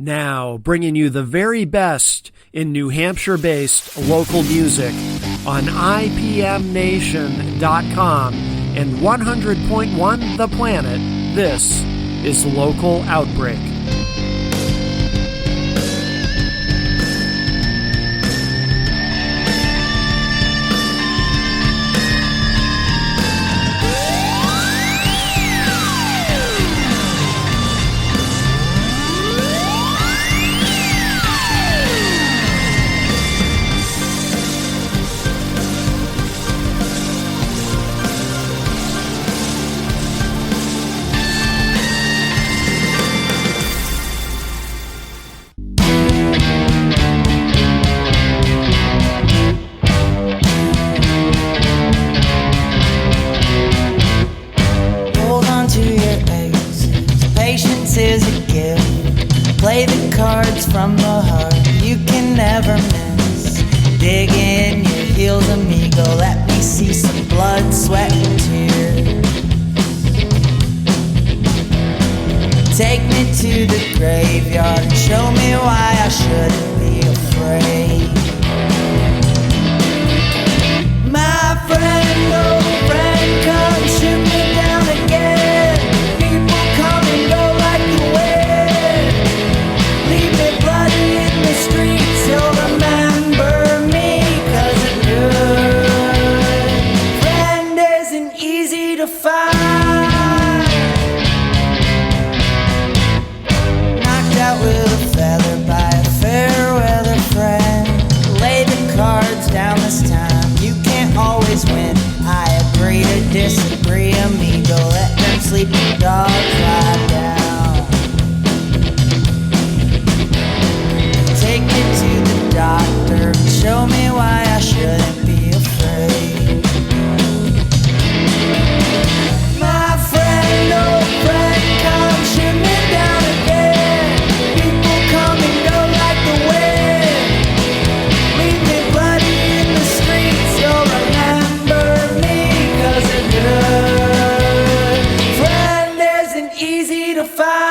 Now, bringing you the very best in New Hampshire-based local music on IPMNation.com and 100.1 The Planet, this is Local Outbreak. Play the cards from the heart you can never miss. Dig in your heels, amigo. Let me see some blood, sweat, and tears. Take me to the graveyard and show me why I shouldn't be afraid. My friend, old friend, come shoot me down again. People come and go like the wind. Leave me bloody in the streets. You'll remember me 'cause a good friend isn't easy to find. Knocked out with a feather by a fair weather friend. Lay the cards down this time. You can't always win. I agree to disagree, amigo. Let them sleeping dogs lie down. Take me to the doctor and show me why I shouldn't be afraid. My friend, old friend, come shoot me down again. People come and go like the wind. Leave me bloody in the streets. You'll remember me 'cause a good friend isn't easy to find.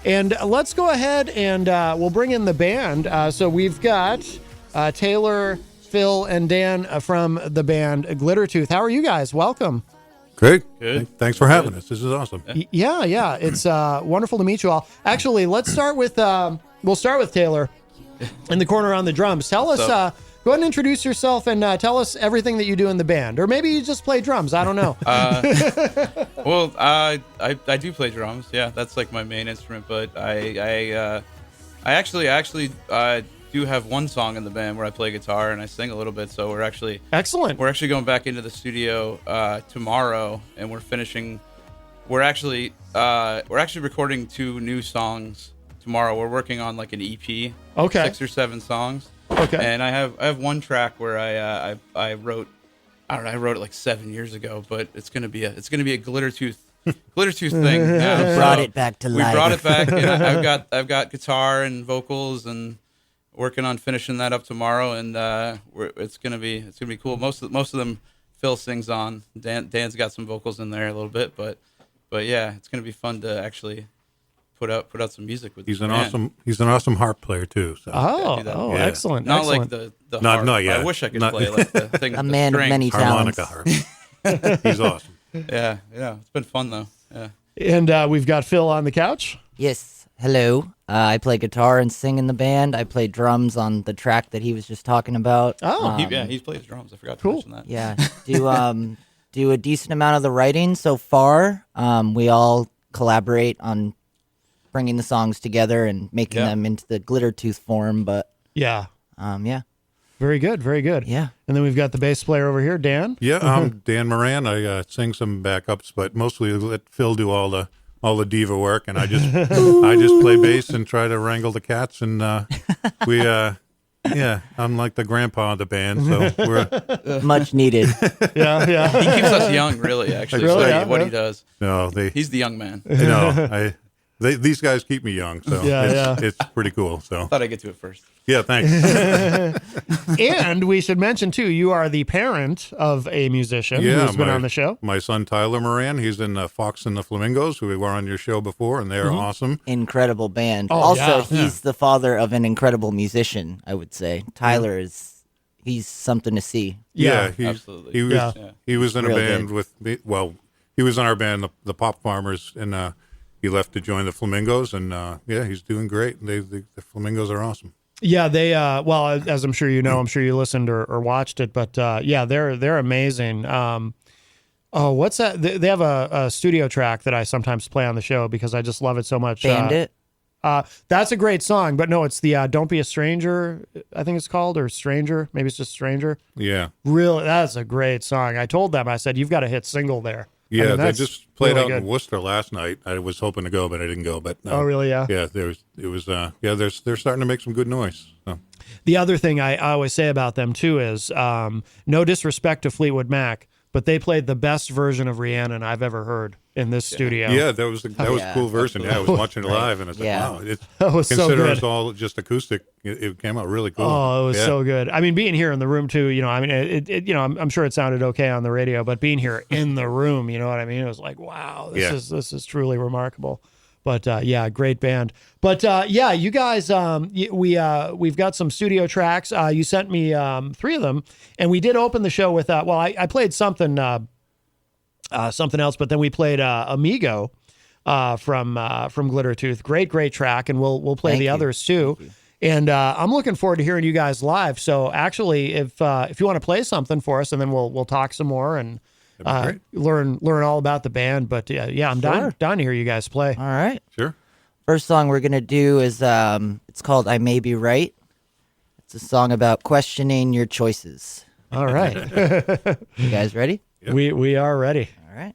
And let's go ahead and we'll bring in the band. So we've got Taylor, Phil, and Dan from the band Glitter Tooth. How are you guys? Welcome. Great. Good. Thanks for having us. This is awesome. Yeah. It's wonderful to meet you all. Actually, let's start with, we'll start with Taylor in the corner on the drums. Tell us, go ahead and introduce yourself and tell us everything that you do in the band. Or maybe you just play drums. I don't know. Well, I do play drums. Yeah, that's like my main instrument. But I actually do have one song in the band where I play guitar and I sing a little bit. So we're actually excellent. We're actually going back into the studio tomorrow, and we're finishing. We're actually recording 2 new songs tomorrow. We're working on like an EP. Okay. 6 or 7 songs. Okay. And I have one track where I wrote, I don't know, I wrote it like 7 years ago, but it's gonna be a glitter tooth thing now. Brought it back to life. We brought it back, and I've got guitar and vocals, and working on finishing that up tomorrow, and it's gonna be cool. Most of them Phil sings on. Dan's got some vocals in there a little bit, but yeah, it's gonna be fun to actually put out some music with. He's this an band. awesome harp player too. So. Oh, Yeah. excellent. Not excellent. like the Not- harp. not yet. I wish I could Not- play like the thing. A with the man of strings. many talents. Harmonica harp. He's awesome. Yeah, it's been fun though. Yeah. And we've got Phil on the couch. Yes. Hello. I play guitar and sing in the band. I play drums on the track that he was just talking about. Oh. He plays drums. I forgot to Cool. mention that. Yeah. Do a decent amount of the writing so far. We all collaborate on bringing the songs together and making Yeah. them into the glitter tooth form. But Yeah. yeah. Very good. Very good. Yeah. And then we've got the bass player over here, Dan. Yeah, I'm Dan Moran. I sing some backups, but mostly let Phil do all the diva work, and I just play bass and try to wrangle the cats. And I'm like the grandpa of the band, so we're Much needed. Yeah. He keeps us young, really. Actually, Really? so Yeah, what yeah. he does. He's the young man. these guys keep me young, so it's pretty cool. So Thought I'd get to it first. yeah, thanks. And we should mention too, you are the parent of a musician who's been on the show. My son Tyler Moran, he's in Fox and the Flamingos, who were on your show before, and they're awesome. Incredible band. Oh, Also, yeah. he's the father of an incredible musician, I would say. Tyler he's something to see. Yeah, absolutely. He was Yeah. he was in a Real band good. with me. Well, he was in our band, the Pop Farmers, and he left to join the Flamingos, and he's doing great. The Flamingos are awesome. Yeah, they well, as I'm sure you know, I'm sure you listened or watched it, but they're amazing. What's that? They have a studio track that I sometimes play on the show because I just love it so much. Bandit. That's a great song, but no, it's the "Don't Be a Stranger," I think it's called, or "Stranger." Maybe it's just "Stranger." Yeah, Really, that's a great song. I told them, I said, you've got to hit single there. yeah. I mean, They that's just played really out good. in Worcester last night. I was hoping to go, but I didn't go. But Oh, really? Yeah. Yeah, they're starting to make some good noise. So. The other thing I always say about them too is no disrespect to Fleetwood Mac, but they played the best version of Rhiannon I've ever heard in this studio. Yeah, that was a cool version. Yeah, I was watching it live, and I was like, Yeah. wow, it's That was so considering good. it's all just acoustic. It came out really cool. Oh, it was Yeah. so good. I mean, being here in the room too, I mean, I'm sure it sounded okay on the radio, but being here in the room, you know what I mean? It was like, wow, this is truly remarkable. But great band. But you guys, we've got some studio tracks. You sent me 3 of them, and we did open the show with I played something else, but then we played Amigo from Glitter Tooth. Great track, and we'll play Thank the you. others too. And I'm looking forward to hearing you guys live. So actually, if you want to play something for us, and then we'll talk some more and That'd be learn all about the band. But I'm dying to hear you guys play. All right. Sure. First song we're going to do is it's called I May Be Right. It's a song about questioning your choices. All right, You guys ready? Yep. we are ready. All right.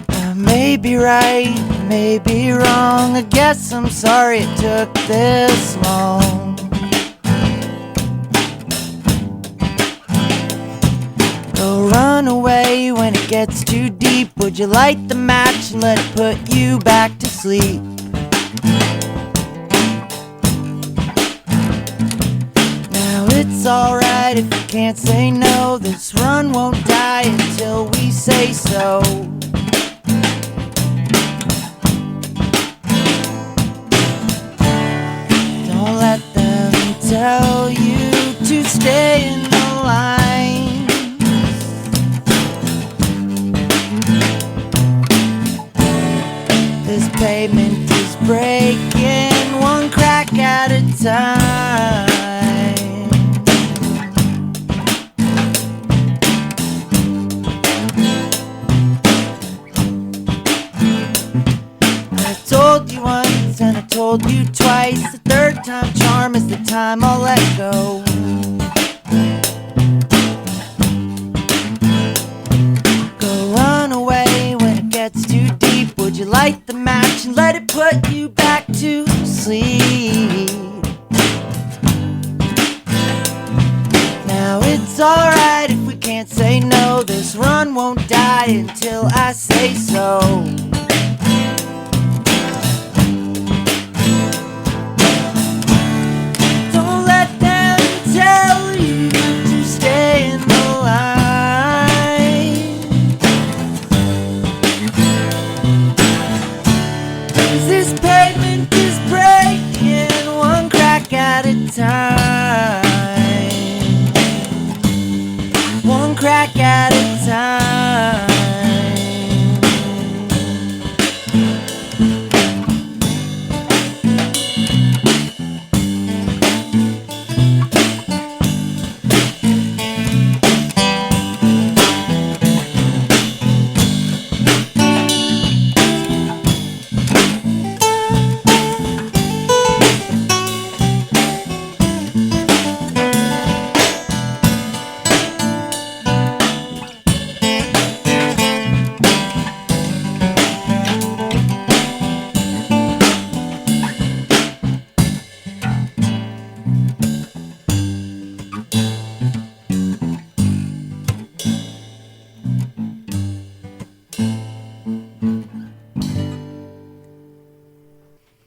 I may be right, I may be wrong. I guess I'm sorry it took this long. Go run away when it gets too deep. Would you light the match and let it put you back to sleep? Now it's alright if you can't say no. This run won't die until we say so. Don't let them tell you to stay in the line. This pavement is breaking one crack at a time. I told you once and I told you twice. The third time charm is the time I'll let go. Go run away Would you light the match and let it put you back to sleep? Now it's alright if we can't say no. This run won't die until I say so. Don't let them tell you to stay in the line. 'Cause this pavement is breaking one crack at a time. One crack at a time.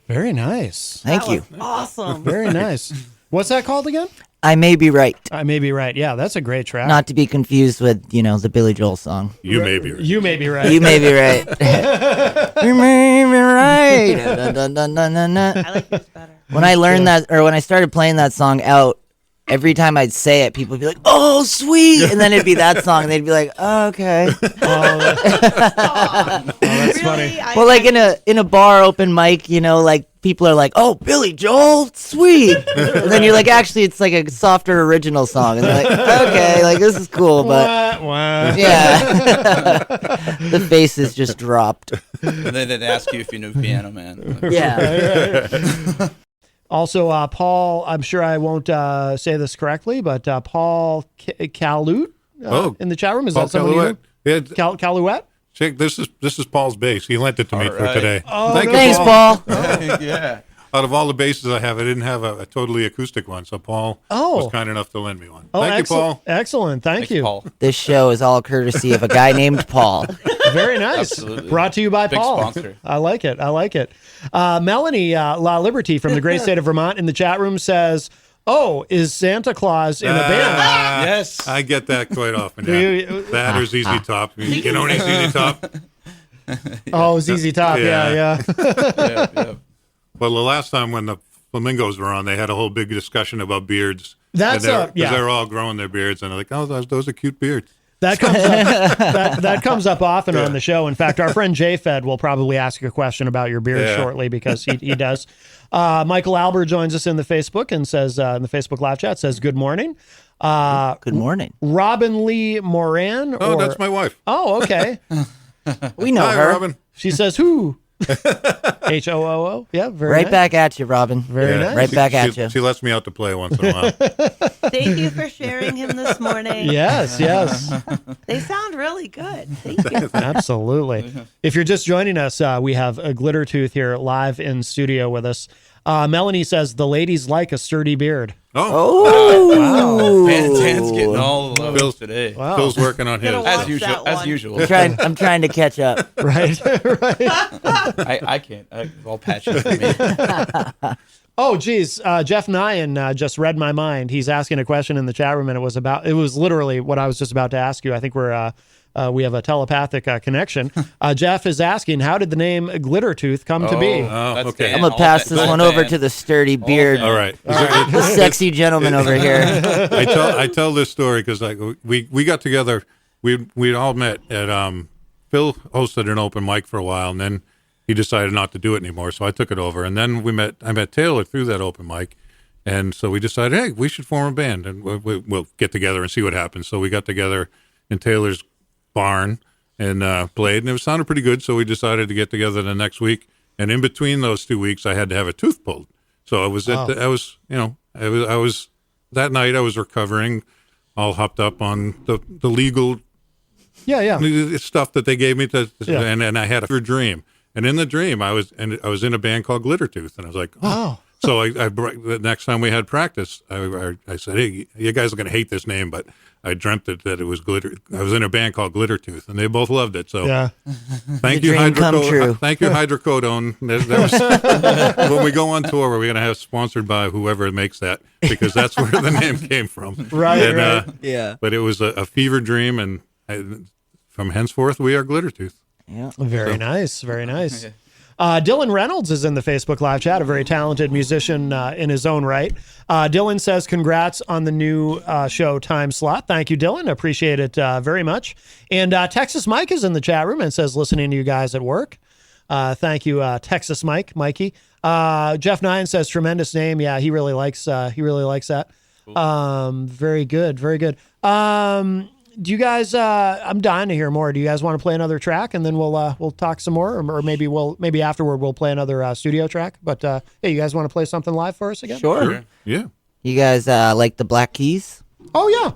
Very nice. Thank you. Awesome. Very nice. What's that called again? I may be right. I may be right. Yeah, that's a great track. Not to be confused with, the Billy Joel song. You may be right. You may be right. You may be right. You may be right. Dun, dun, dun, dun, dun, dun. I like this better. When I learned that, or when I started playing that song out, every time I'd say it, people would be like, "Oh, sweet," and then it'd be that song, and they'd be like, "Oh, okay." That's funny. Well, like in a bar open mic, like people are like, "Oh, Billy Joel, sweet," and then you're like, "Actually, it's like a softer original song," and they're like, "Okay, like this is cool," but yeah, the faces just dropped. And then they'd ask you if you knew Piano Man. Yeah. Also, Paul, I'm sure I won't say this correctly, but Paul Calut in the chat room. Is Paul that someone you know? Calouette. Calouette? Check, this is Paul's bass. He lent it to me for right. today. Oh, Thank you, Thanks, Paul. Yeah. Out of all the basses I have, I didn't have a totally acoustic one, so Paul was kind enough to lend me one. Oh, Thank you, Paul. Excellent. Thank Thanks, you. Paul. This show is all courtesy of a guy named Paul. Very nice. Absolutely. Brought to you by Big Paul. sponsor. I like it. Melanie La Liberty from the great state of Vermont in the chat room says, "Oh, is Santa Claus in a band?" Yes. I get that quite often. Do Yeah. you- That or ZZ Top. You know any ZZ Top? Oh, ZZ Top. Yeah, Yeah. Yeah. Well, the last time when the Flamingos were on, they had a whole big discussion about beards. That's because yeah. they're all growing their beards, and they're like, "Oh, those are cute beards." That comes up. that comes up often on the show. In fact, our friend J-Fed will probably ask a question about your beard shortly because he does. Michael Albert joins us in the Facebook and says in the Facebook live chat says good morning. Good morning. Robin Lee Moran. Oh, that's my wife. Oh, okay. We know Hi, her. Robin. She says who? H-O-O-O. Yeah, very Right nice. back at you, Robin. Very nice. Right back at you. She lets me out to play once in a while. Thank you for sharing him this morning. Yes. They sound really good. Thank you. Absolutely. If you're just joining us, we have a Glitter Tooth here live in studio with us. Melanie says the ladies like a sturdy beard. Oh, Dan's getting all the love Phil's- today. Wow. Phil's working on his. Gonna As watch usual. that As one. usual. I'm trying to catch up. Right. I can't. It's all patchy for me. Oh, geez. Jeff Nyan just read my mind. He's asking a question in the chat room, and it was literally what I was just about to ask you. I think we have a telepathic connection. Jeff is asking, how did the name Glitter Tooth come to be? That's okay. Dan. I'm gonna All pass Dan. this All one Dan. over to the sturdy beard, All right. the sexy gentleman over here. I tell this story because we got together. We all met at Phil hosted an open mic for a while, and then he decided not to do it anymore. So I took it over, and then I met Taylor through that open mic, and so we decided, hey, we should form a band, and we'll get together and see what happens. So we got together in Taylor's barn and played, and it sounded pretty good. So we decided to get together the next week, and in between those 2 weeks, I had to have a tooth pulled. So I was that night I was recovering, all hopped up on the legal Yeah. stuff that they gave me and I had a dream. And in the dream, I was in a band called Glittertooth, and I was like, oh. So the next time we had practice, I said, hey, you guys are going to hate this name, but I dreamt that it was Glitter. I was in a band called Glittertooth, and they both loved it. So Yeah. thank The you, dream come true. Thank you, Hydrocodone. When we go on tour, we're going to have sponsored by whoever makes that, because that's where the name came from. Right, And, right. Yeah. But it was a fever dream, and from henceforth, we are Glittertooth. Yeah. Very nice. Very nice. Dylan Reynolds is in the Facebook live chat, a very talented musician in his own right. Dylan says, congrats on the new show time slot. Thank you, Dylan. Appreciate it very much. And Texas Mike is in the chat room and says, listening to you guys at work. Thank you, Texas Mikey. Jeff Nine says, tremendous name. Yeah, he really likes that. Very good. Very good. Do you guys? I'm dying to hear more. Do you guys want to play another track, and then we'll talk some more, or maybe afterward we'll play another studio track. But hey, you guys want to play something live for us again? Sure. Yeah. You guys like the Black Keys? Oh yeah.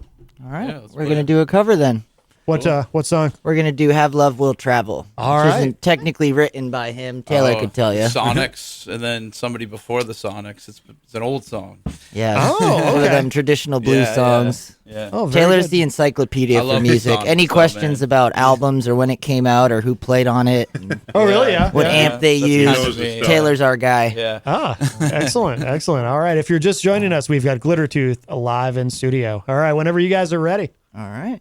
All right. Yeah, let's We're play going to it. do a cover then. What song? We're going to do Have Love Will Travel. All which right. isn't technically written by him. Taylor could tell you. Sonics, and then somebody before the Sonics. It's an old song. Yeah. Oh, One of okay. them traditional blues Yeah, songs. Yeah. Oh, very Taylor's good. the encyclopedia I for love the music. Sonics, Any though, questions man. about albums or when it came out or who played on it, and Oh really? Yeah. what yeah. amp they That's used? kind of me. Taylor's our guy. Yeah. Ah, excellent, excellent. All right. If you're just joining us, we've got Glittertooth live in studio. All right. Whenever you guys are ready. All right.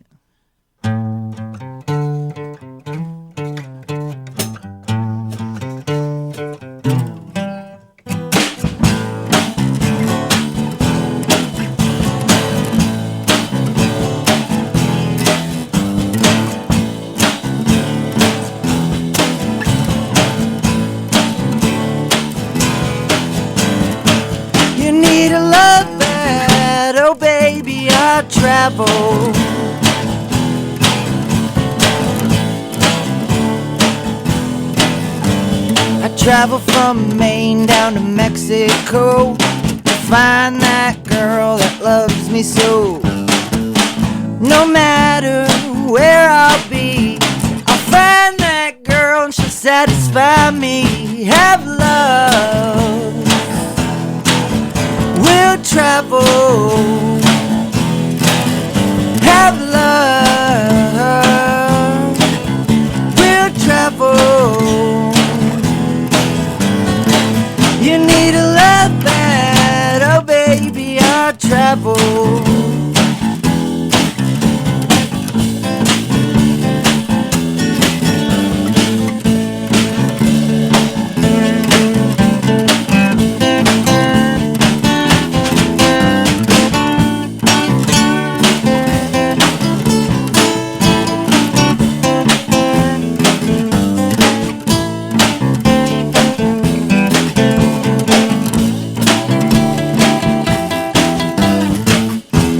You need a love bed, oh baby, I travel. I travel from Maine down to Mexico to find that girl that loves me so. No matter where I'll be, I'll find that girl and she'll satisfy me. Have love, we'll travel. Have love, we'll travel. You need a love bed, oh baby, I'll travel.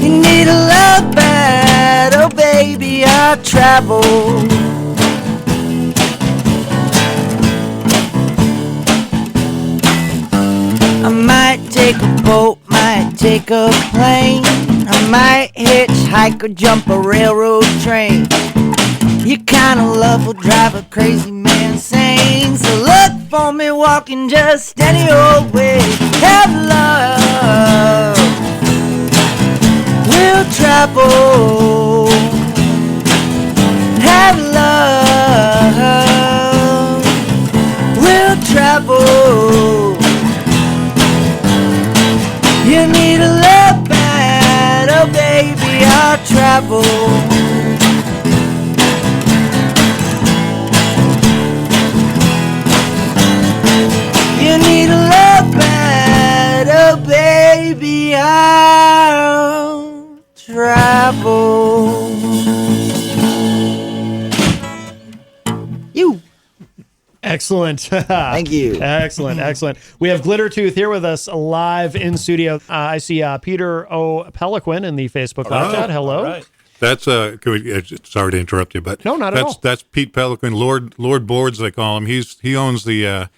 You need a love bed, oh baby, I'll travel. I might take a boat, might take a plane. I might hitchhike or jump a railroad train. Your kind of love will drive a crazy man insane. So look for me walking just any old way. Have love, we'll travel. Have love, we'll travel. You need a love bed, oh baby, I'll travel. You need a love bed, oh baby, I'll travel. You. Excellent. Thank you. Excellent, excellent. We have Glittertooth here with us live in studio. I see Peter O. Peliquin in the Facebook live chat. Hello. All right. That's can we, sorry to interrupt you, but No, not at that's all. that's Pete Pelican, Lord Boards they call him. He owns the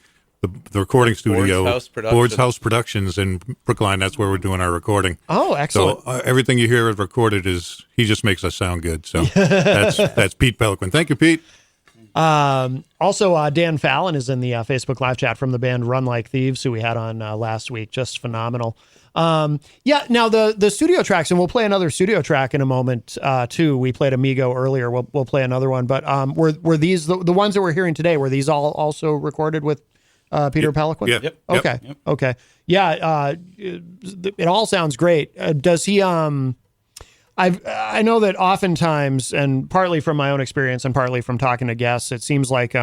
recording studio, House Productions. Boards House Productions in Brookline. That's where we're doing our recording. Oh, excellent. So everything you hear recorded is he just makes us sound good. So that's Pete Pelican. Thank you, Pete. Also, Dan Fallon is in the Facebook live chat from the band Run Like Thieves, who we had on last week. Just phenomenal. Yeah. Now the studio tracks, and we'll play another studio track in a moment too. We played Amigo earlier. We'll play another one. But were these the ones that we're hearing today? Were these all also recorded with Peter Peliquin? Yeah. Yep. Okay. Yep. Okay. Yeah. It all sounds great. Does he? I know that oftentimes, and partly from my own experience and partly from talking to guests, it seems like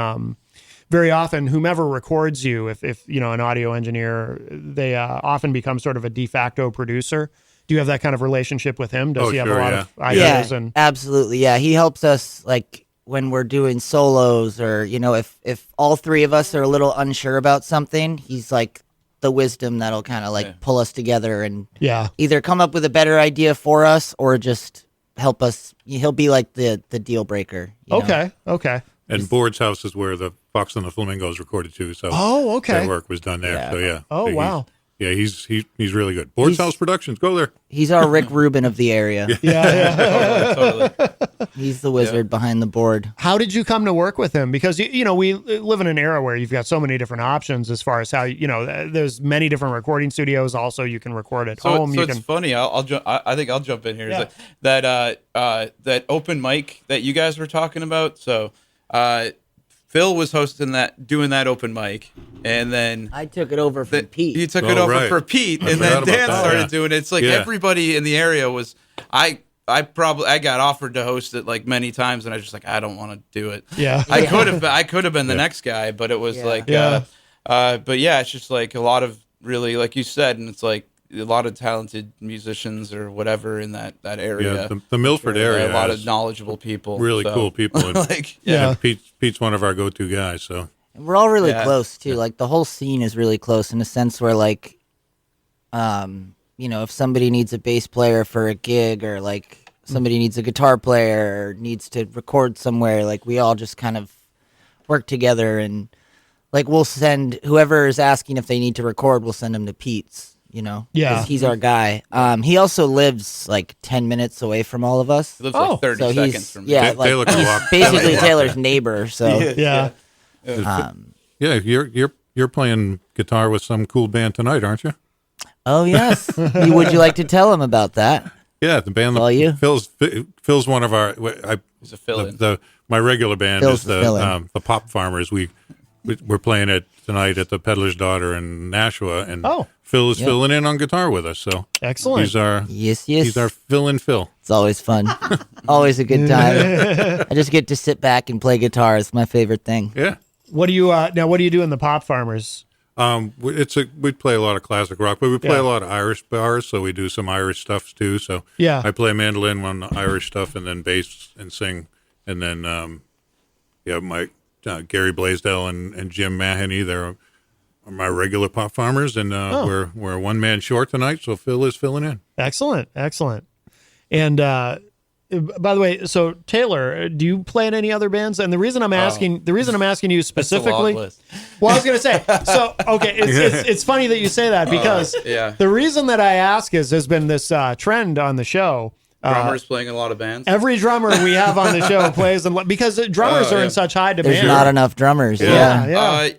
very often whomever records you, if you know an audio engineer, they often become sort of a de facto producer. Do you have that kind of relationship with him? Does he have a lot of ideas? Yeah, And absolutely. Yeah, he helps us like when we're doing solos, or if all three of us are a little unsure about something, he's like the wisdom that'll kind of like pull us together and yeah, either come up with a better idea for us or just help us. He'll be like the deal breaker. You know? Okay. And Board's house is where the Fox and the Flamingos recorded too. So Okay. that work was done there. Yeah. So yeah. Oh, So wow. He's really good. Board's House Productions, go there. He's our Rick Rubin of the area. Yeah. Totally. He's the wizard behind the board. How did you come to work with him? Because you know we live in an era where you've got so many different options as far as how there's many different recording studios. Also, you can record at home. So it's funny. I think I'll jump in here. Yeah. That open mic that you guys were talking about. So Phil was doing that open mic, and then I took it over from Pete. you took it over right. for Pete, I and forgot then about Dan that. started Yeah. doing it. It's like Yeah. everybody in the area was. I got offered to host it like many times, and I was just like, I don't want to do it. Yeah. I could have been the next guy, but it was but yeah, it's just like a lot of really, like you said, and it's like a lot of talented musicians or whatever in that area. Yeah, the Milford area a lot has of knowledgeable people, really so. cool people. And, Like Yeah. and Pete's one of our go-to guys. So And we're all really Yeah. close too. Like the whole scene is really close in a sense where like, if somebody needs a bass player for a gig or like somebody needs a guitar player or needs to record somewhere, like we all just kind of work together and like we'll send whoever is asking if they need to record, we'll send them to Pete's. Yeah. 'Cause he's our guy. He also lives like 10 minutes away from all of us. He lives Oh. like 30 So seconds he's from me. yeah, They like look a he's lot- basically they look a lot Taylor's neighbor. So Yeah. yeah, you're playing guitar with some cool band tonight, aren't you? oh yes, would you like to tell him about that? Yeah, the band. All you? Phil's one of our. He's a fill-in. My regular band Phil's is the fill-in. the Pop Farmers. We're playing it tonight at the Peddler's Daughter in Nashua, and Phil is filling in on guitar with us. So Excellent. he's our Yes. he's our fill-in Phil. It's always fun. Always a good time. I just get to sit back and play guitar. It's my favorite thing. Yeah. What do you what do you do in the Pop Farmers? We play a lot of classic rock, but we play Yeah. a lot of Irish bars, so we do some Irish stuff too. So Yeah. I play mandolin on the Irish stuff, and then bass and sing, and then my Gary Blaisdell and Jim Mahoney, they're my regular Pop Farmers, and we're one man short tonight, so Phil is filling in. Excellent. And by the way, so Taylor, do you play in any other bands? And the reason I'm asking you specifically, list. well, I was going to say, so okay, it's funny that you say that because yeah. the reason that I ask is there's been this trend on the show. Drummers playing in a lot of bands. Every drummer we have on the show plays, because drummers are in such high demand. There's not enough drummers. Yeah.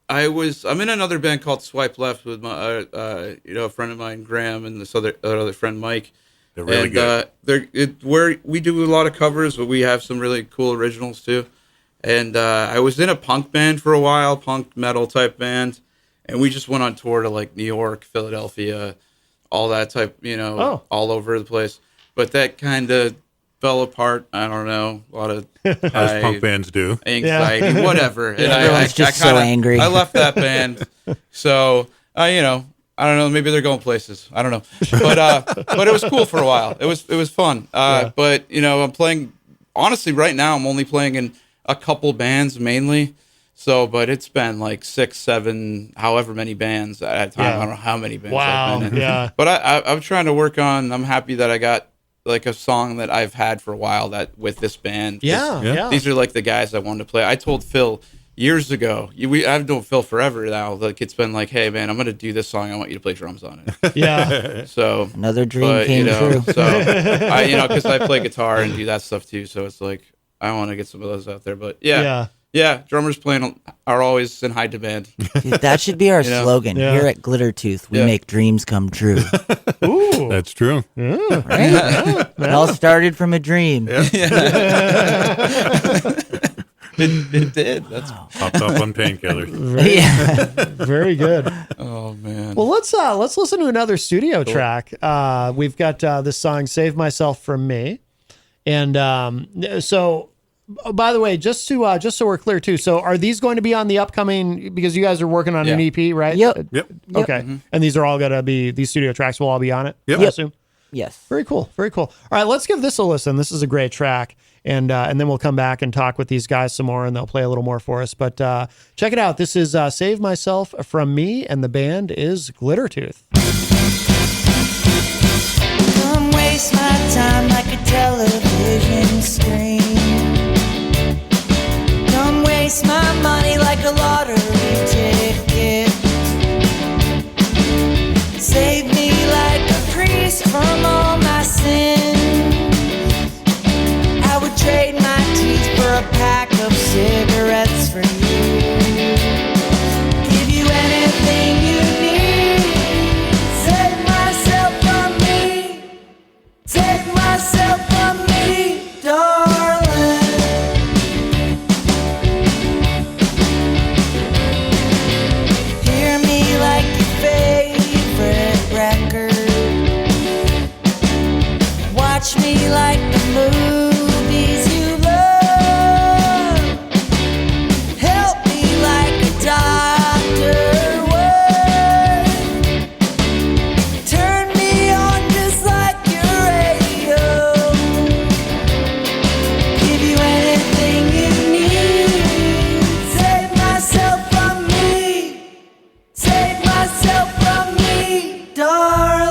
I'm in another band called Swipe Left with my a friend of mine, Graham, and this other friend, Mike. They're really good. We do a lot of covers, but we have some really cool originals too. And I was in a punk band for a while, punk metal type band, and we just went on tour to like New York, Philadelphia, all that type, all over the place. But that kind of fell apart. I don't know, a lot of As punk bands do. anxiety, whatever. And Everyone's just so angry. I left that band, so I don't know. Maybe they're going places. I don't know, but it was cool for a while. It was fun. But I'm playing. Honestly, right now I'm only playing in a couple bands mainly. So, but it's been like 6, 7, however many bands at a time. Yeah. I don't know how many bands. Wow. I've been in. Yeah. But I'm trying to work on. I'm happy that I got like a song that I've had for a while that with this band. Yeah. These are like the guys I wanted to play. I told Phil years ago. I've known Phil forever now. Like it's been like, hey man, I'm gonna do this song. I want you to play drums on it. Yeah. So Another dream came true. So because I play guitar and do that stuff too. So it's like I want to get some of those out there. But Yeah. yeah, drummers playing are always in high demand. Dude, that should be our know? slogan Yeah. here at Glitter Tooth. We Yeah. make dreams come true. Ooh. That's true. Right? It all started from a dream. It did. That's Popped up on painkillers. Yeah. Very good. oh man. Well, let's listen to another studio track. We've got this song "Save Myself from Me," and so. By the way, just so we're clear too. So, are these going to be on the upcoming? Because you guys are working on an Yeah. EP, right? Yep. Yep. Okay, and these are all going to be these studio tracks will all be on it. Yep. I assume. Yes. Very cool. Very cool. All right, let's give this a listen. This is a great track, and then we'll come back and talk with these guys some more, and they'll play a little more for us. But check it out. This is "Save Myself from Me," and the band is Glitter Tooth. Come waste my time like a television screen. Come waste my money like a lottery ticket. Save me like a priest from all my sins. I would trade my teeth for a pack of cigarettes for you. Give you anything you need. Save myself from me. Save myself from me, darling. Hear me like your favorite record. Watch me like the movies you love. Help me like a doctor would. Turn me on just like your radio. Give you anything you need. Save myself from me. Save myself from me, darling.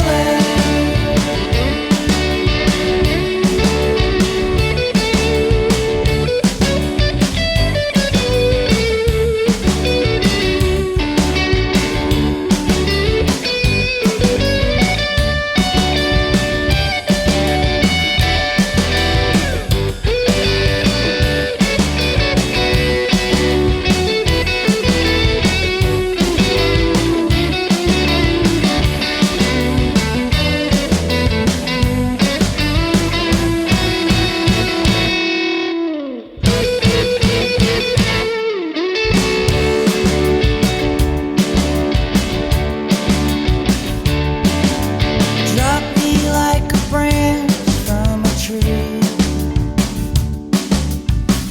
Drop me like a branch from a tree.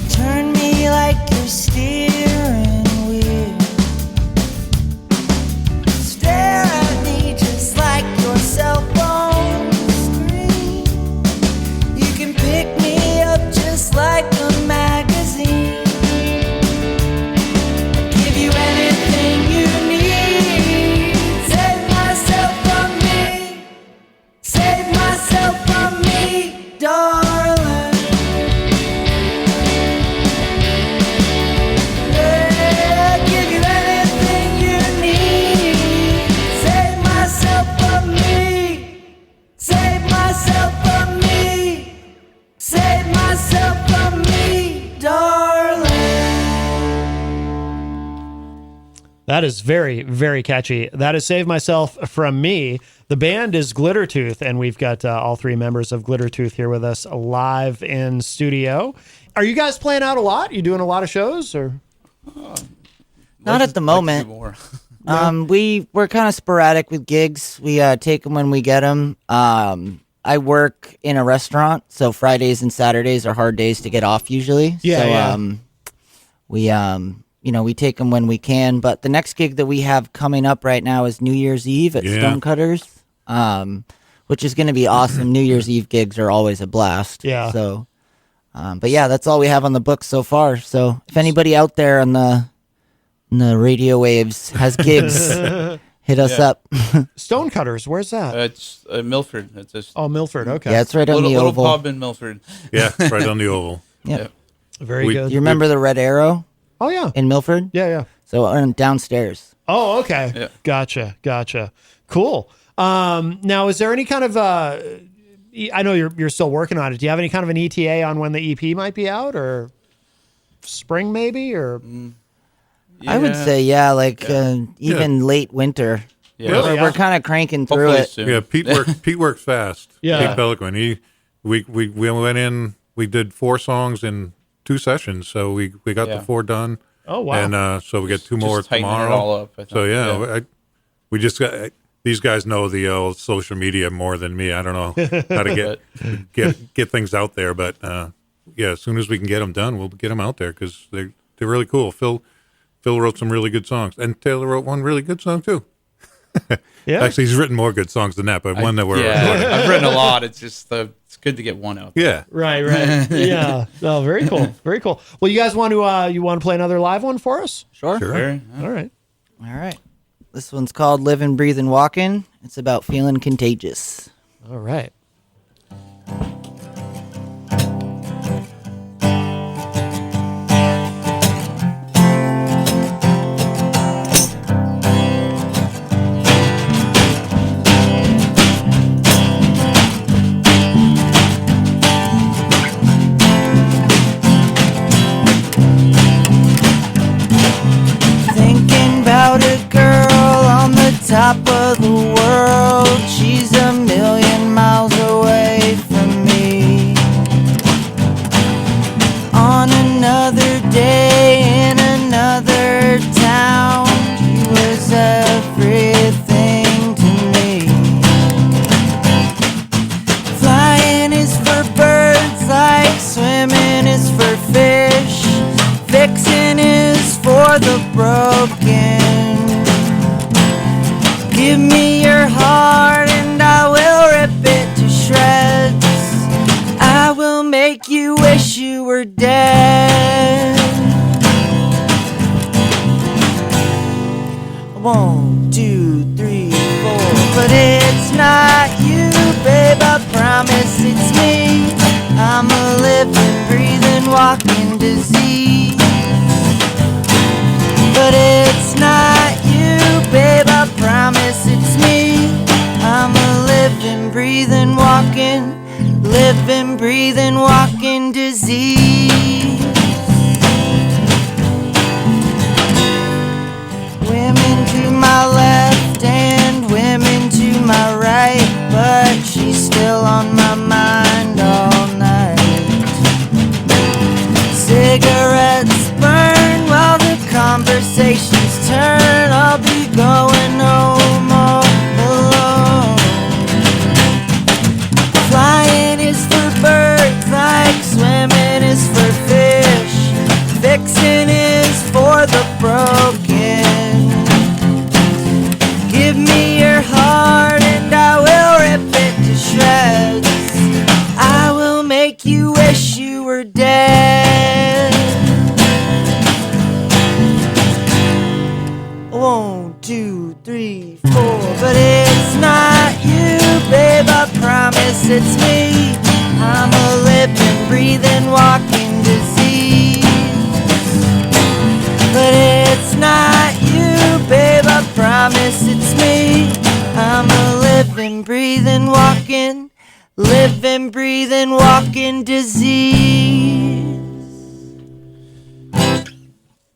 Turn me like your steering wheel. Stare at me just like your cell phone screen. You can pick me up just like a magazine. Give you anything you need. Save myself from me. Save myself from me, darling. Yeah, give you anything you need. Save myself from me. Save myself from me. Save myself from me, darling. That is very, very catchy. That is "Save Myself from Me." The band is Glitter Tooth, and we've got all three members of Glitter Tooth here with us live in studio. Are you guys playing out a lot? You doing a lot of shows, or? Not at the moment. More. We're kind of sporadic with gigs. We take them when we get them. I work in a restaurant, so Fridays and Saturdays are hard days to get off usually. Yeah, so yeah. we take them when we can. But the next gig that we have coming up right now is New Year's Eve at Yeah. Stonecutters, which is going to be awesome. New Year's Eve gigs are always a blast. Yeah. So, but yeah, that's all we have on the books so far. So if anybody out there on the radio waves has gigs, hit us up. Stonecutters, where's that? It's Milford. It's just Oh, Milford. Okay. Yeah, it's right on the little Oval. pub in Milford. Yeah, right on the oval. Yep. Very We- good. You remember the Red Arrow Oh, yeah. in Milford? Yeah, yeah. So downstairs. Oh, okay. Yeah. Gotcha. Now, is there any kind of, I know you're still working on it. Do you have any kind of an ETA on when the EP might be out, or spring maybe, or? I would say even late winter. Yeah. Really? We're kind of cranking through Hopefully it. soon. Yeah, Pete works fast. Yeah. Pete Pelican. We went in. We did 4 songs in 2 sessions, so we got the 4 done. Oh wow! And so we get 2 more Just tightening tomorrow. it all up, I think. So we just got. These guys know the old social media more than me. I don't know how to get things out there, but as soon as we can get them done, we'll get them out there because they're really cool. Phil wrote some really good songs, and Taylor wrote one really good song too. Yeah. Actually, he's written more good songs than that, but one that we're recording. I've written a lot. It's just it's good to get one out. Yeah. Right. Yeah. Oh, very cool. Very cool. Well, you guys want to play another live one for us? Sure. Sure. All right. All right. This one's called Livin', Breathin', Walkin'. It's about feeling contagious. All right. Thinking about a girl on the top of the world. She's a million miles away from me. On another day in another town, she was everything to me. Flying is for birds like swimming is for fish. Fixing is for the broken. Give me your heart and I will rip it to shreds. I will make you wish you were dead. 1, 2, 3, 4. But it's not you, babe, I promise it's me. I'm a living, breathing, walking disease. But it's not you, babe, I promise it's me. I'm a living, breathing, walking disease. Women to my left and women to my right, but she's still on my mind all night. Cigarettes burn while the conversations turn. I'll be going home all alone. Flying is for birds like swimming is for fish. Fixing is for the broken. Give me your heart and I will rip it to shreds. I will make you wish you were dead. 1, 2, 3, 4. But it's not you, babe, I promise it's me. I'm a living, breathing, walking disease. But it's not you, babe, I promise it's me. I'm a living, breathing, walking disease.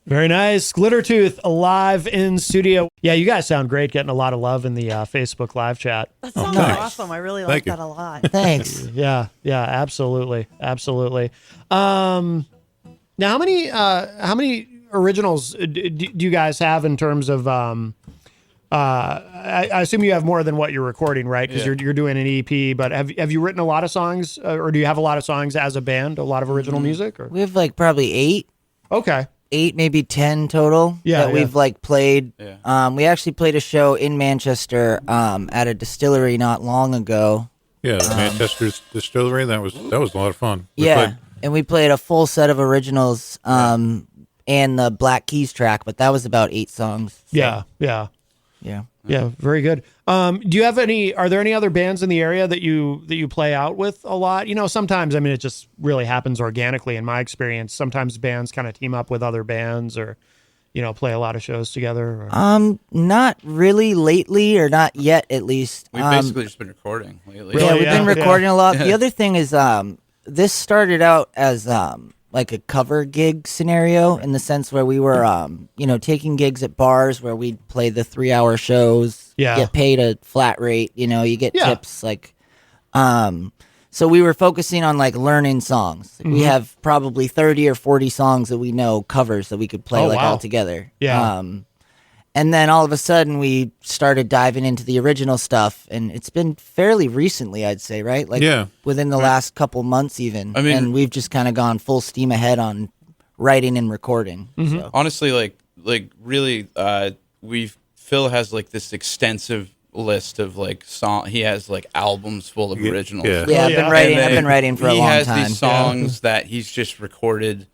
Very nice. Glitter Tooth live in studio. Yeah, you guys sound great. Getting a lot of love in the Facebook live chat. That sounds nice. awesome. I really Thank like you. that a lot. Thanks. Yeah, absolutely. Now, how many originals do you guys have in terms of? I assume you have more than what you're recording, right? Because you're doing an EP. But have you written a lot of songs, or do you have a lot of songs as a band? A lot of original music? Or? We have like probably 8, Okay. maybe 10 total Yeah, that we've like played. Yeah. We actually played a show in Manchester at a distillery not long ago. Yeah, Manchester's Distillery. That was a lot of fun. We Yeah, played- and we played a full set of originals and the Black Keys track, but that was about 8 songs. So, Yeah. Yeah, very good. Do you have any? Are there any other bands in the area that you play out with a lot? You know, sometimes it just really happens organically. In my experience, sometimes bands kind of team up with other bands, or play a lot of shows together? Not really lately, or not yet, at least. We've basically just been recording lately. Yeah, we've been Yeah. recording a lot. The other thing is, this started out as like a cover gig scenario, in the sense where we were, taking gigs at bars where we'd play the 3-hour shows. Yeah. Get paid a flat rate. You get Yeah. tips. Like, so we were focusing on like learning songs. Like, we have probably 30 or 40 songs that we know, covers that we could play Oh, like wow. all together. Yeah. And then all of a sudden we started diving into the original stuff, and it's been fairly recently, I'd say, right? Like Yeah. within the last couple months even. I mean- and we've just kind of gone full steam ahead on writing and recording. So. Honestly, like really, Phil has like this extensive list of like song. He has like albums full of originals. Yeah. Yeah, Oh, I've yeah. been writing. And I've been then writing for a he long has time. these songs that he's just recorded,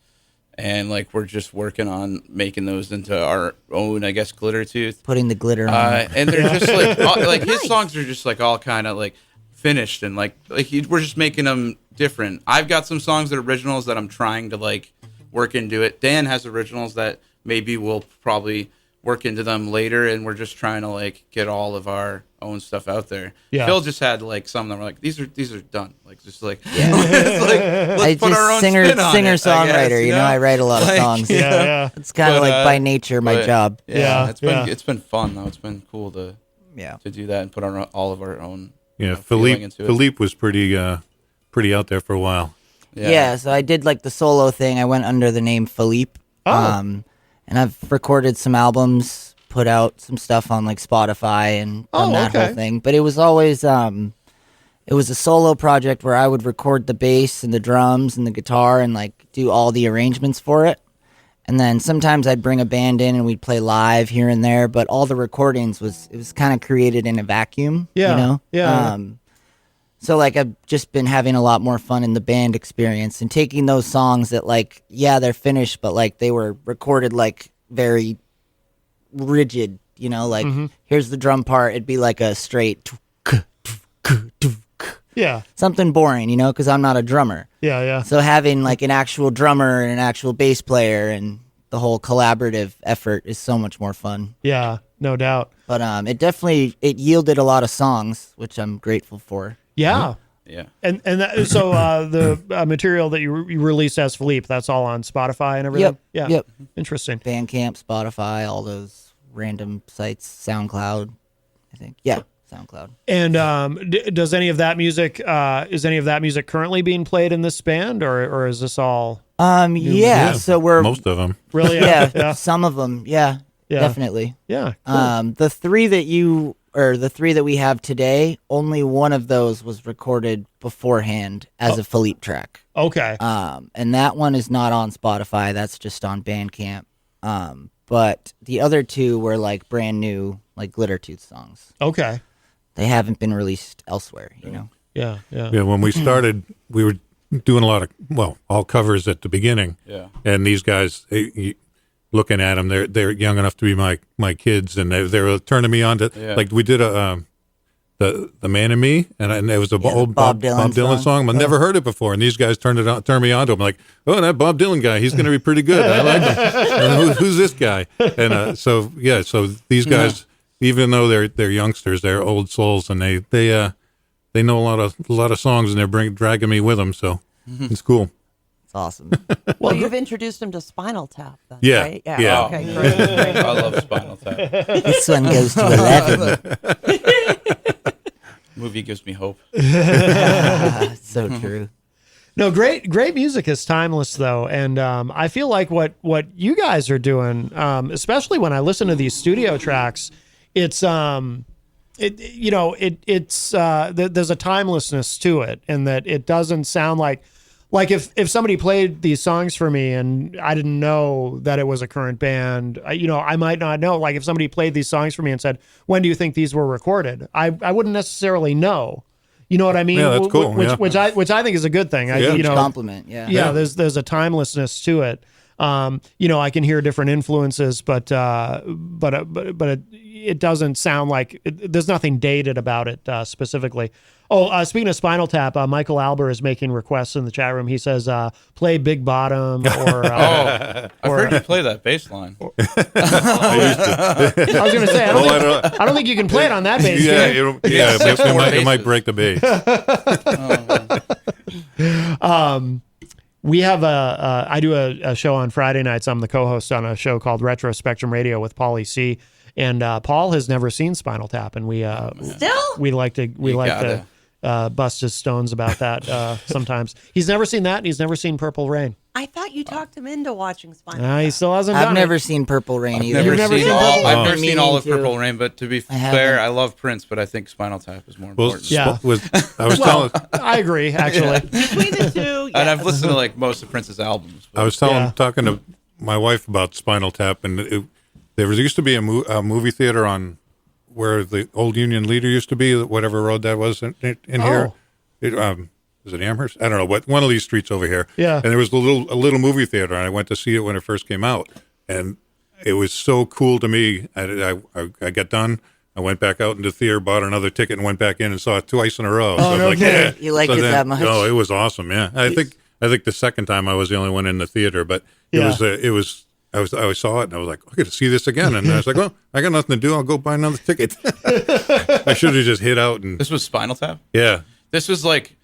and like we're just working on making those into our own, I guess, Glitter Tooth. Putting the glitter on. And they're just like like his songs are just like all kind of like finished, and we're just making them different. I've got some songs that are originals that I'm trying to like work into it. Dan has originals that maybe we'll probably work into them later, and we're just trying to like get all of our own stuff out there. Yeah. Phil just had like some that were like these are done. Like just like, let's I put our own just spin on it, I guess, songwriter. I write a lot of Like, songs. Yeah. It's kind of But, like by nature my but, job. Yeah, it's been fun though. It's been cool to Yeah. do that and put all of our own Yeah, feeling Philippe into it. Philippe was pretty out there for a while. Yeah, so I did like the solo thing. I went under the name Philippe. Oh. And I've recorded some albums, put out some stuff on like Spotify, and done that okay. whole thing. But it was always it was a solo project where I would record the bass and the drums and the guitar and like do all the arrangements for it. And then sometimes I'd bring a band in and we'd play live here and there, but all the recordings it was kind of created in a vacuum. Yeah, yeah. So like I've just been having a lot more fun in the band experience and taking those songs that like, yeah, they're finished, but like they were recorded like very rigid, like here's the drum part. It'd be like a straight Yeah. something boring, because I'm not a drummer. Yeah. So having like an actual drummer and an actual bass player and the whole collaborative effort is so much more fun. Yeah. No doubt. But it yielded a lot of songs, which I'm grateful for. Yeah. Yeah. And so the material that you released as Philippe, that's all on Spotify and everything? Yep. Yeah. Yep. Interesting. Bandcamp, Spotify, all those random sites, SoundCloud, I think. Yeah, SoundCloud. And does any of that music is any of that music currently being played in this band, or is this all Yeah, so we're Most of them. really? yeah, some of them, yeah, Yeah. definitely. Yeah. Cool. The three that we have today, only one of those was recorded beforehand as a Philippe track. Okay. And that one is not on Spotify. That's just on Bandcamp. But the other two were like brand new, like Glitter Tooth songs. Okay. They haven't been released elsewhere, Yeah. Yeah, when we started, we were doing a lot of all covers at the beginning. Yeah. And these guys, looking at them, they're young enough to be my kids, and they were turning me on to like we did the Man and Me, and it was an old Bob Dylan Dylan song. I've never heard it before, and these guys turned me on to him. Like, oh, that Bob Dylan guy, he's going to be pretty good. I like him. And who's this guy? And so these guys, even though they're youngsters, they're old souls, and they know a lot of songs, and they're dragging me with them. So it's cool. It's awesome. Well, you've introduced him to Spinal Tap, then, Yeah, right? yeah. Okay, great. I love Spinal Tap. This one goes to 11. Movie gives me hope. So true. No, great music is timeless though, and I feel like what you guys are doing, especially when I listen to these studio tracks, it's there's a timelessness to it, and that it doesn't sound like if somebody played these songs for me and I didn't know that it was a current band, I might not know. Like if somebody played these songs for me and said, "When do you think these were recorded?" I wouldn't necessarily know. You know what I mean? Yeah, that's cool. Which I think is a good thing. Yeah. Compliment. Yeah. Yeah, there's a timelessness to it. I can hear different influences, but it doesn't sound like there's nothing dated about it specifically. Oh, speaking of Spinal Tap, Michael Alber is making requests in the chat room. He says, play Big Bottom or... I've heard you play that bass line. I was going to say, I don't think you can play it on that bass. Yeah, can you? it might break the bass. We have I do a show on Friday nights. I'm the co-host on a show called Retro Spectrum Radio with Paulie C. And Paul has never seen Spinal Tap, and we like to bust his stones about that sometimes. He's never seen that, and he's never seen Purple Rain. I thought you talked him into watching Spinal Tap. He still hasn't done I've it. never seen Purple Rain either. You've never seen Purple Rain? I've never seen Meaning all of to. Purple Rain, but to be fair, I love Prince, but I think Spinal Tap is more Well, important. Yeah. I was telling. I agree, actually. Between the two, And yes. I've listened to like most of Prince's albums. I was talking to my wife about Spinal Tap, and there used to be a movie theater on where the old Union Leader used to be, whatever road that was in here. Is it Amherst? I don't know, what one of these streets over here. Yeah. And there was a little movie theater, and I went to see it when it first came out, and it was so cool to me. I got done. I went back out into the theater, bought another ticket, and went back in and saw it twice in a row. So I was like, kidding. yeah. You liked it that much? No, it was awesome. Yeah, I think the second time I was the only one in the theater, but it was. I saw it and I was like, I got to see this again. And I was like, well, I got nothing to do. I'll go buy another ticket. I should have just hit out and This was Spinal Tap? yeah. This was like,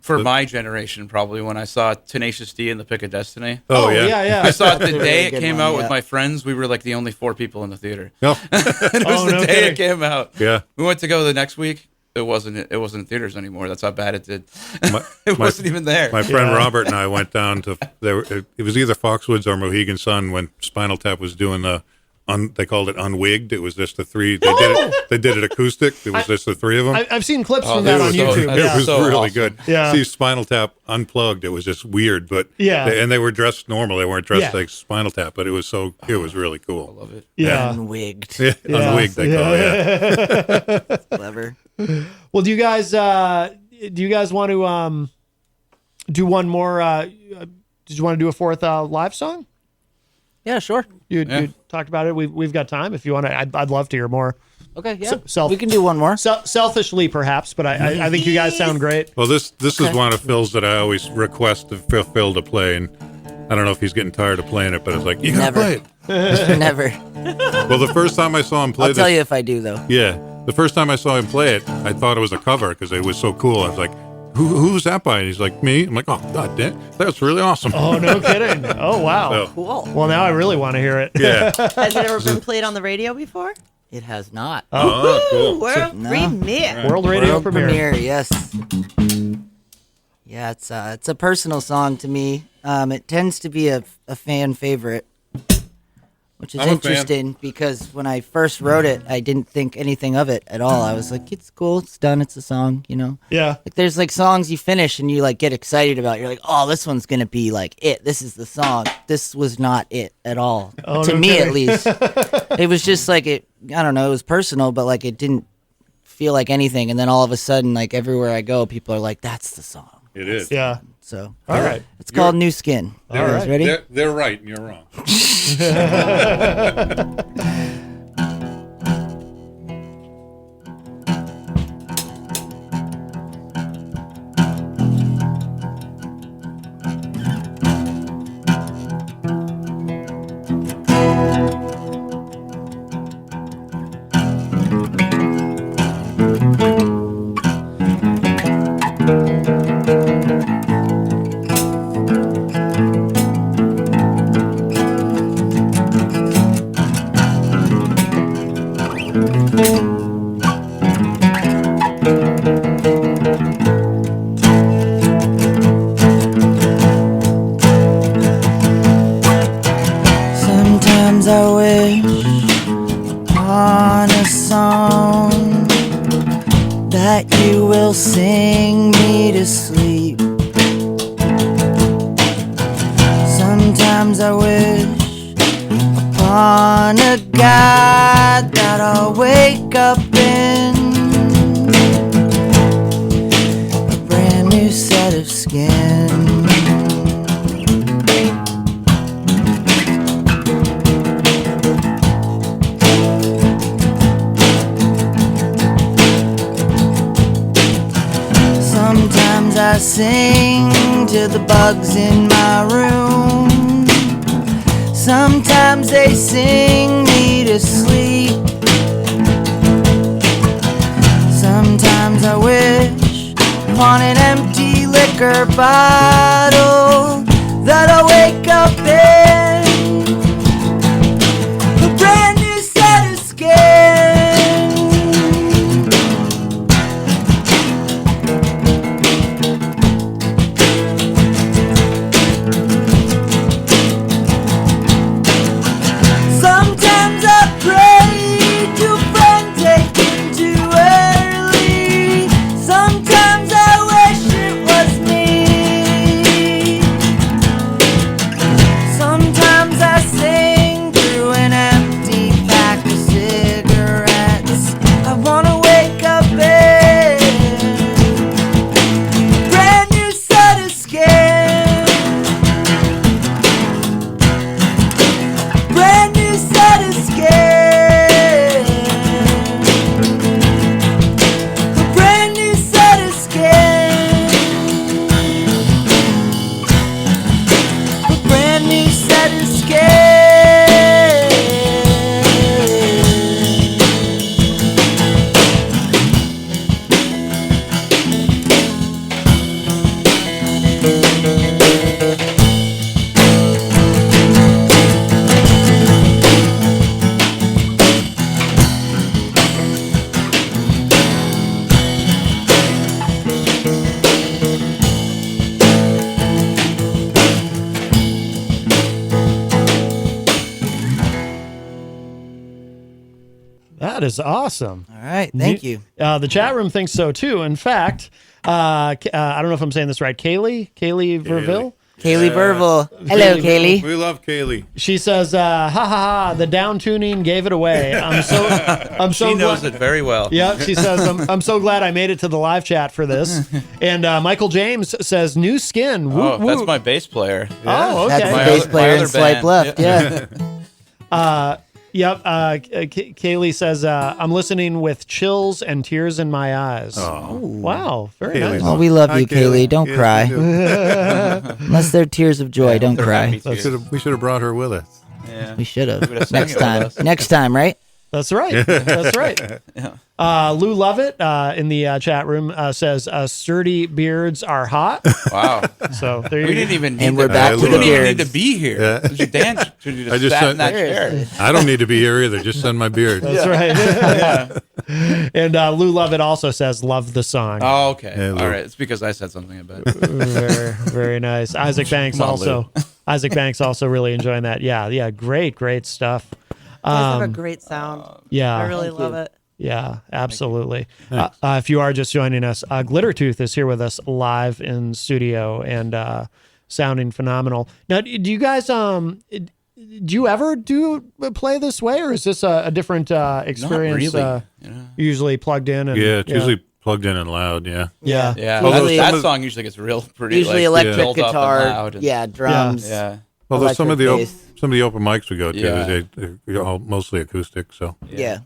for my generation, probably, when I saw Tenacious D in the Pick of Destiny. Oh, yeah. yeah. I saw it the a day really it good came one, out yeah. with my friends. We were like the only 4 people in the theater. No. And it was Oh, the no day kidding. it came out. Yeah. We went to go the next week. It wasn't in theaters anymore. That's how bad it did. It my- wasn't even there. My friend Robert and I went down to it was either Foxwoods or Mohegan Sun when Spinal Tap was doing they called it Unwigged. It was just the three. They did it acoustic. It was just the three of them. I've seen clips Oh, from that it on was so- YouTube. It Yeah. was so really awesome. good. Yeah. See Spinal Tap unplugged. It was just weird, but Yeah. and they were dressed normal. They weren't dressed Yeah. like Spinal Tap, but it was really cool. Love it. Yeah. Unwigged. Yeah, Unwigged. They call it. Yeah. Clever. Well, do you guys want to do one more? Did you want to do a fourth live song? Yeah, sure. You talked about it. We've got time. If you want to, I'd love to hear more. Okay, yeah. self- we can do one more. Selfishly, perhaps, but I think you guys sound great. Well, this is one of Phil's that I always request Phil to play, and I don't know if he's getting tired of playing it, but it's like you gotta Never. play it. Never. Well, the first time I saw him play I'll this, tell you if I do, though. yeah, the first time I saw him play it, I thought it was a cover because it was so cool. I was like, who's that by? And he's like, me. I'm like, oh, God damn, that's really awesome. Oh, no kidding. Oh, wow. So, Cool. Well, now I really want to hear it. yeah. Has it ever been played on the radio before? It has not. Oh, cool. World No. premiere. World Radio World premiere. yes. Yeah, it's a personal song to me. It tends to be a fan favorite, which is I'm a fan. interesting because when I first wrote it, I didn't think anything of it at all. I was like, it's cool, it's done, it's a song, you know? Yeah. Like there's like songs you finish and you like get excited about. You're like, oh, this one's gonna be like it. This is the song. This was not it at all. Oh, To no me kidding. at least. It was just like I don't know, it was personal, but like it didn't feel like anything. And then all of a sudden, like everywhere I go, people are like, that's the song. It is. Yeah. So All right. it's called New Skin. All You guys right. ready? They're right and you're wrong. Sometimes I wish upon a song that you will sing me to sleep. Sometimes I wish upon a God that I'll wake up in a brand new set of skin. I sing to the bugs in my room. Sometimes they sing me to sleep. Sometimes I wish upon an empty liquor bottle that I'll wake up in a brand new set of skin. Sometimes I pray to a friend taken too early. Sometimes I wish it was me. Sometimes I sing through an empty pack of cigarettes. I wanna wake up in a brand new set of skin. Brand new set of skin. A brand new set of skin. A brand new set of skin. That is awesome. All right, thank you. The chat room thinks so too. In fact, I don't know if I'm saying this right. Kaylee Verville. Kaylee Burville. Hello, Kaylee. We love Kaylee. She says, "Ha ha ha! The down tuning gave it away." I'm so She knows glad. it very well. Yep, she says, I'm so glad I made it to the live chat for this. And Michael James says, "New skin." Woo, Oh, that's woo. my bass player. Oh, That's okay. the My bass other- player my in other Swipe band. Left. Yeah. Yeah. Yep. Kaylee says, "I'm listening with chills and tears in my eyes." Oh. Wow, very Kaylee. nice. Well, we love Hi, you, Kaylee. Don't Yes, cry. we do. Unless they're tears of joy, don't They're cry. happy tears. We should have brought her with us. Yeah. We should have. would've sang Next it with time. us. Next time, right? That's right. That's right. Lou Lovett in the chat room says, "Sturdy beards are hot." Wow. So there you We go. didn't even need And we're to, back to we the didn't even beards. need to be here. Yeah. Dan should have I just sat said- in that chair. I don't need to be here either. Just send my beard. That's right. And Lou Lovett also says, "Love the song." Oh, okay. Hey, Lou. All right. It's because I said something about it. Very, very nice. Isaac Banks Come on, also. Isaac Banks also really enjoying that. Yeah, great stuff. You guys have a great sound. Yeah, I really love it. yeah, absolutely. If you are just joining us, Glitter Tooth is here with us live in studio and sounding phenomenal. Now, do you guys do you ever play this way, or is this a different experience? Not really. Usually plugged in and Yeah, it's usually plugged in and loud. Yeah. yeah. Yeah. Although that, some that of- song usually gets real pretty. Usually like, electric built up and guitar. loud and- Yeah, drums. Yeah. Although some of the Electric bass. some of the open mics we go to, Yeah. they're all mostly acoustic. So Yeah.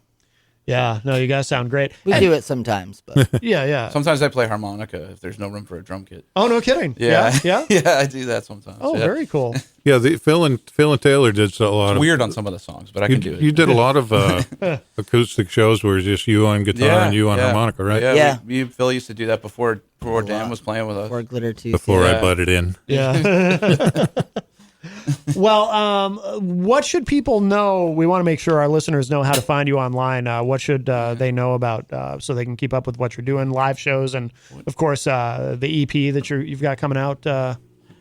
Yeah, no, you guys sound great. We do it sometimes, but Yeah. Sometimes I play harmonica if there's no room for a drum kit. Oh, no kidding. Yeah. Yeah. Yeah, I do that sometimes. Oh, yeah. very cool. yeah, Phil and Taylor did a lot It's of weird on some of the songs, but I You, can do it. you did a lot of acoustic shows where it's just you on guitar and you on harmonica, right? Yeah, Yeah. Phil used to do that before Dan was playing with us. or Glitter Tooth. Before I Yeah. butted in. Yeah. Well, what should people know? We want to make sure our listeners know how to find you online. What should they know about so they can keep up with what you're doing, live shows, and of course the EP that you've got coming out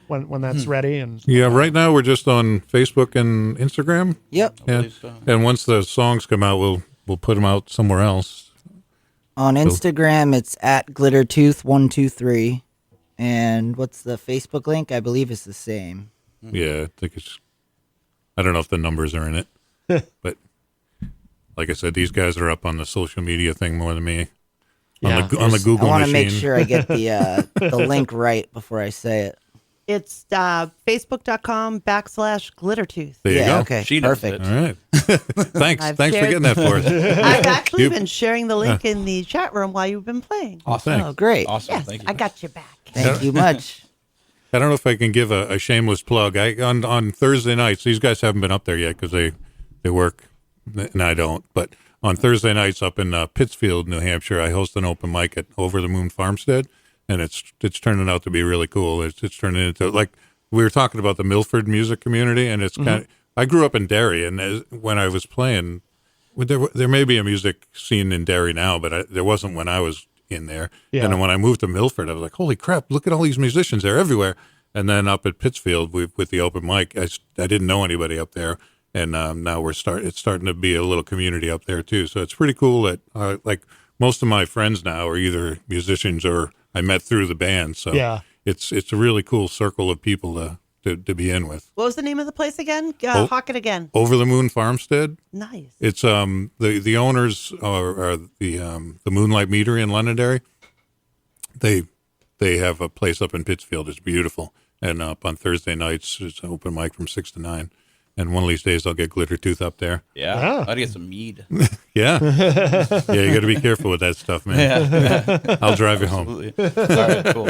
when that's ready. And Yeah, right now we're just on Facebook and Instagram. Yep. And, believe so. and once the songs come out, we'll put them out somewhere else. On Instagram, it's at GlitterTooth123. And what's the Facebook link? I believe it's the same. Yeah, I think it's. I don't know if the numbers are in it, but like I said, these guys are up on the social media thing more than me. Yeah. On the Google I want to machine. make sure I get the link right before I say it. It's facebook.com/glittertooth. There you Yeah, go. okay. She knows Perfect. All right. Thanks. I've Thanks for shared- getting that for us. I've actually You- been sharing the link in the chat room while you've been playing. Awesome. Oh, great. Awesome. Yes, Thank you. I got your back. Thank you much. I don't know if I can give a shameless plug. On Thursday nights, these guys haven't been up there yet because they work, and I don't. But on Thursday nights up in Pittsfield, New Hampshire, I host an open mic at Over the Moon Farmstead, and it's turning out to be really cool. It's turning into, like, we were talking about the Milford music community, and it's kind of. I grew up in Derry, and when I was playing, there may be a music scene in Derry now, but there wasn't when I was in there. Yeah. And then when I moved to Milford, I was like, holy crap, look at all these musicians. They're everywhere. And then up at Pittsfield with the open mic, I didn't know anybody up there. And now it's starting to be a little community up there too. So it's pretty cool that like most of my friends now are either musicians or I met through the band. So Yeah. it's a really cool circle of people to be in with. What was the name of the place again? Hawk it again. Over the Moon Farmstead. Nice. It's the owners are the Moonlight Meadery in Londonderry. They have a place up in Pittsfield. It's beautiful. And up on Thursday nights, it's an open mic from 6 to 9. And one of these days, I'll get Glitter Tooth up there. Yeah. Ah. I gotta get some mead. Yeah, yeah. You got to be careful with that stuff, man. I'll drive you home. Absolutely. All right, cool.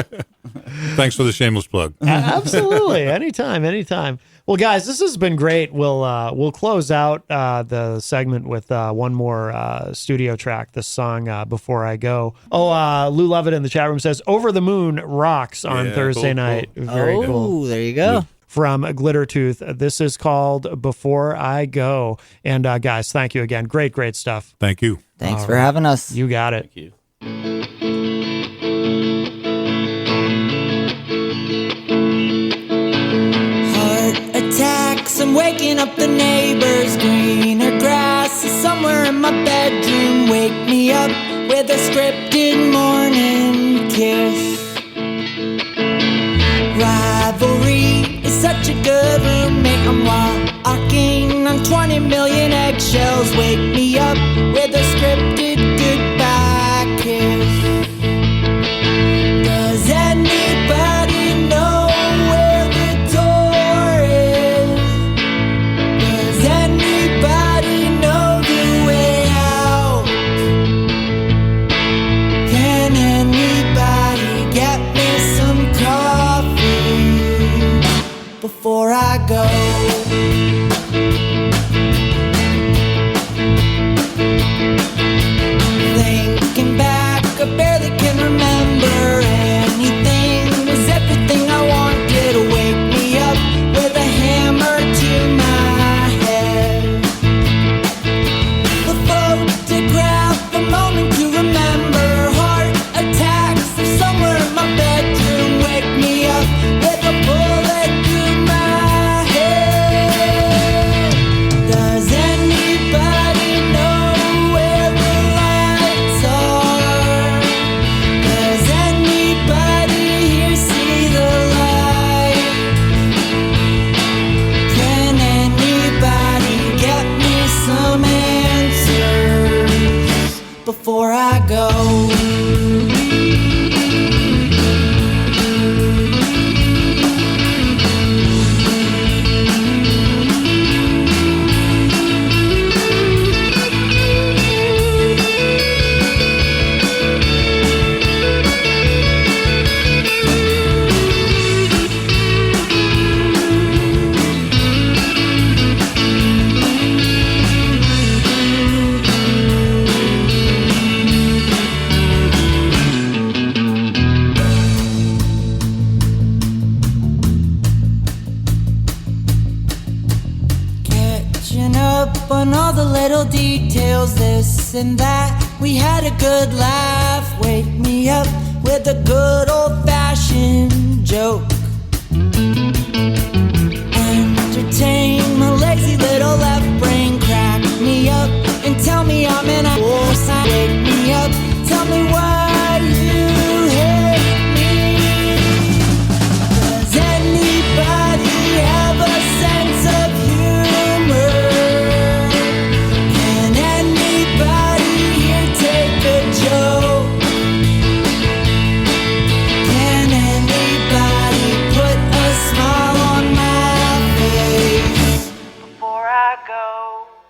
Thanks for the shameless plug. Absolutely. Anytime. Well, guys, this has been great. We'll close out the segment with one more studio track, this song, Before I Go. Oh, Lou Lovett in the chat room says, Over the Moon rocks on Yeah, Thursday cool. night. Very Oh, cool. there you go. From Glitter Tooth. This is called Before I Go. And guys, thank you again. Great stuff. Thank you. Thanks for having us. You got it. Thank you. Heart attacks, I'm waking up the neighbors. Greener grass is somewhere in my bedroom. Wake me up with a scripted morning kiss. Rivalry is such a good roommate. I'm walking on 20 million eggshells. Wake me up with a scripted goodbye kiss. Does anybody know where the door is? Does anybody know the way out? Can anybody get me some coffee before I go? Thinking back, I barely can remember anything. Was everything I wanted to wake me up with a hammer to my head. A photograph, a moment to remember. Heart attacks, are somewhere in my bedroom. Wake me up with a bullet through my head. Does anybody know where the lights are? Does anybody here see the light? Can anybody get me some answers before I go? Catching up on all the little details, this and that. We had a good laugh. Wake me up with a good old fashioned joke.